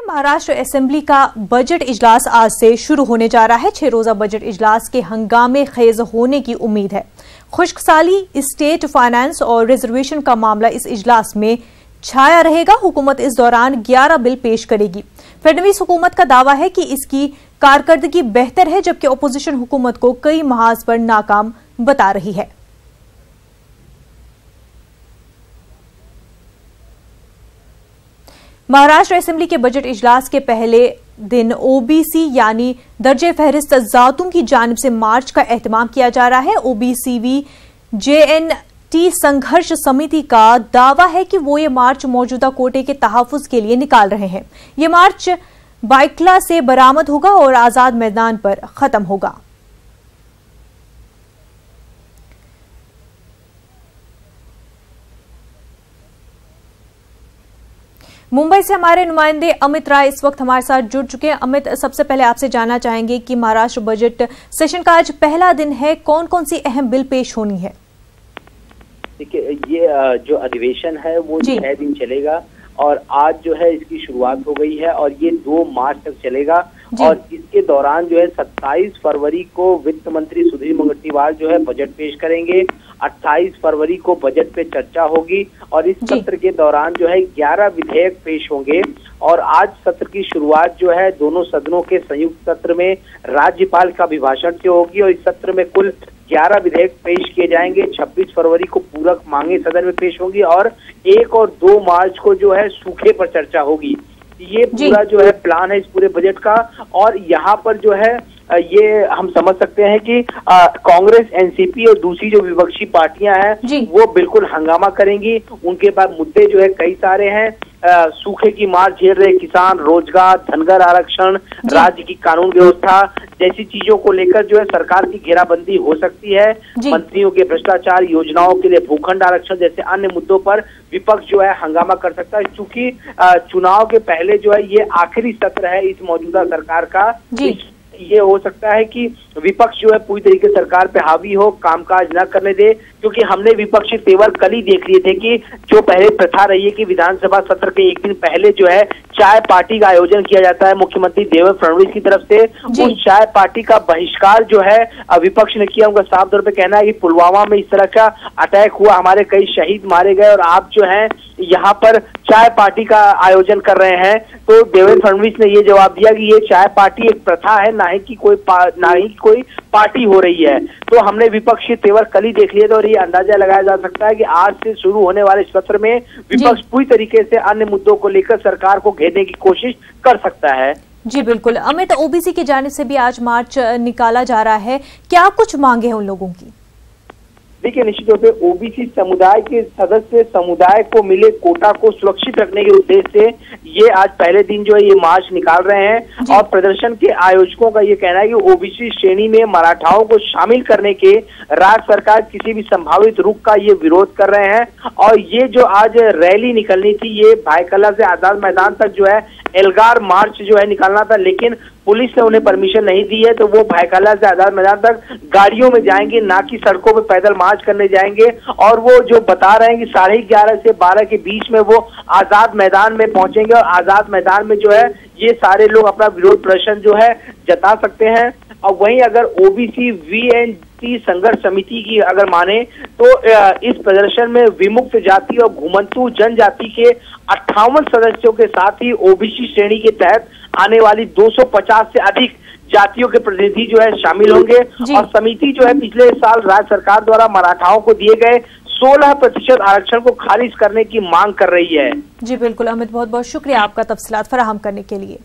Maharashtra assembly का budget इजलास आज से शुरू होने जा रहा है। 6 रोजा बजट इजलास के हंगामे खेज होने की उम्मीद है। खुश्कसाली, स्टेट फाइनेंस और रिजर्वेशन का मामला इस इजलास में छाया रहेगा। हुकूमत इस दौरान 11 बिल पेश करेगी। फडणवीस हुकूमत का दावा है कि इसकी कारकर्दगी बेहतर है, जबकि अपोजिशन हुकूमत को कई महाज पर नाकाम बता रही है। महाराष्ट्र असेंबली के बजट इजलास के पहले दिन ओबीसी यानी दर्जे फहरिस्त जातों की जानिब से मार्च का एहतमाम किया जा रहा है। ओबीसीवी JNT संघर्ष समिति का दावा है कि वो ये मार्च मौजूदा कोटे के तहफ्फुज के लिए निकाल रहे हैं। ये मार्च बाइकला से बरामद होगा और आजाद मैदान पर खत्म होगा। मुंबई से हमारे नुमाइंदे अमित राय इस वक्त हमारे साथ जुड़ चुके हैं। अमित, सबसे पहले आपसे जानना चाहेंगे कि महाराष्ट्र बजट सेशन का आज पहला दिन है, कौन कौन सी अहम बिल पेश होनी है? देखिए, ये जो अधिवेशन है वो 6 दिन चलेगा और आज जो है इसकी शुरुआत हो गई है और ये 2 मार्च तक चलेगा। और इसके दौरान जो है 27 फरवरी को वित्त मंत्री सुधीर मुनगंटीवार जो है बजट पेश करेंगे। 28 फरवरी को बजट पे चर्चा होगी और इस सत्र के दौरान जो है 11 विधेयक पेश होंगे। और आज सत्र की शुरुआत जो है दोनों सदनों के संयुक्त सत्र में राज्यपाल का अभिभाषण से होगी और इस सत्र में कुल 11 विधेयक पेश किए जाएंगे। 26 फरवरी को पूरक मांगे सदन में पेश होंगी और 1 और 2 मार्च को जो है सूखे पर चर्चा होगी। ये पूरा जो है प्लान है इस पूरे बजट का। और यहाँ पर जो है ये हम समझ सकते हैं कि कांग्रेस, एनसीपी और दूसरी जो विपक्षी पार्टियां हैं वो बिल्कुल हंगामा करेंगी। उनके पास मुद्दे जो है कई सारे हैं। सूखे की मार झेल रहे किसान, रोजगार, धनगर आरक्षण, राज्य की कानून व्यवस्था जैसी चीजों को लेकर जो है सरकार की घेराबंदी हो सकती है। मंत्रियों के भ्रष्टाचार, योजनाओं के लिए भूखंड आरक्षण जैसे अन्य मुद्दों पर विपक्ष जो है हंगामा कर सकता है। चूंकि चुनाव के पहले जो है ये आखिरी सत्र है इस मौजूदा सरकार का, ये हो सकता है कि विपक्ष जो है पूरी तरीके से सरकार पे हावी हो, कामकाज न करने दे। क्योंकि हमने विपक्षी तेवर कल ही देख लिए थे कि जो पहले प्रथा रही है कि विधानसभा सत्र के एक दिन पहले जो है चाय पार्टी का आयोजन किया जाता है मुख्यमंत्री देवेंद्र फडणवीस की तरफ से। उस चाय पार्टी का बहिष्कार जो है विपक्ष ने किया। उनका साफ तौर पे कहना है कि पुलवामा में इस तरह का अटैक हुआ, हमारे कई शहीद मारे गए और आप जो है यहाँ पर चाय पार्टी का आयोजन कर रहे हैं। तो देवेंद्र फडणवीस ने ये जवाब दिया कि ये चाय पार्टी एक प्रथा है, ना ही कि कोई पार्टी हो रही है। तो हमने विपक्ष के तेवर कल ही देख लिए थे और ये अंदाजा लगाया जा सकता है कि आज से शुरू होने वाले सत्र में विपक्ष पूरी तरीके से अन्य मुद्दों को लेकर सरकार को घेरने की कोशिश कर सकता है। जी बिल्कुल। अमित, ओबीसी की जानिब से भी आज मार्च निकाला जा रहा है, क्या कुछ मांगे हैं उन लोगों की? देखिए, निश्चित तौर पे ओबीसी समुदाय के सदस्य समुदाय को मिले कोटा को सुरक्षित रखने के उद्देश्य से ये आज पहले दिन जो है ये मार्च निकाल रहे हैं। और प्रदर्शन के आयोजकों का ये कहना है कि ओबीसी श्रेणी में मराठाओं को शामिल करने के राज्य सरकार किसी भी संभावित रुख का ये विरोध कर रहे हैं। और ये जो आज रैली निकलनी थी ये भाईकला से आजाद मैदान तक जो है एल्गार मार्च जो है निकालना था, लेकिन पुलिस ने उन्हें परमिशन नहीं दी है। तो वो भाईकला से आजाद मैदान तक गाड़ियों में जाएंगे, ना कि सड़कों पे पैदल मार्च करने जाएंगे। और वो जो बता रहे हैं कि 11:30 से 12 के बीच में वो आजाद मैदान में पहुंचेंगे और आजाद मैदान में जो है ये सारे लोग अपना विरोध प्रदर्शन जो है जता सकते हैं। और वहीं अगर ओबीसी VNT संघर्ष समिति की अगर माने तो इस प्रदर्शन में विमुक्त जाति और घुमंतु जनजाति के 58 सदस्यों के साथ ही ओबीसी श्रेणी के तहत आने वाली 250 से अधिक जातियों के प्रतिनिधि जो है शामिल होंगे। और समिति जो है पिछले साल राज्य सरकार द्वारा मराठाओं को दिए गए 16% आरक्षण को खारिज करने की मांग कर रही है। जी बिल्कुल अमित, बहुत बहुत शुक्रिया आपका तफसीलात फराहम करने के लिए।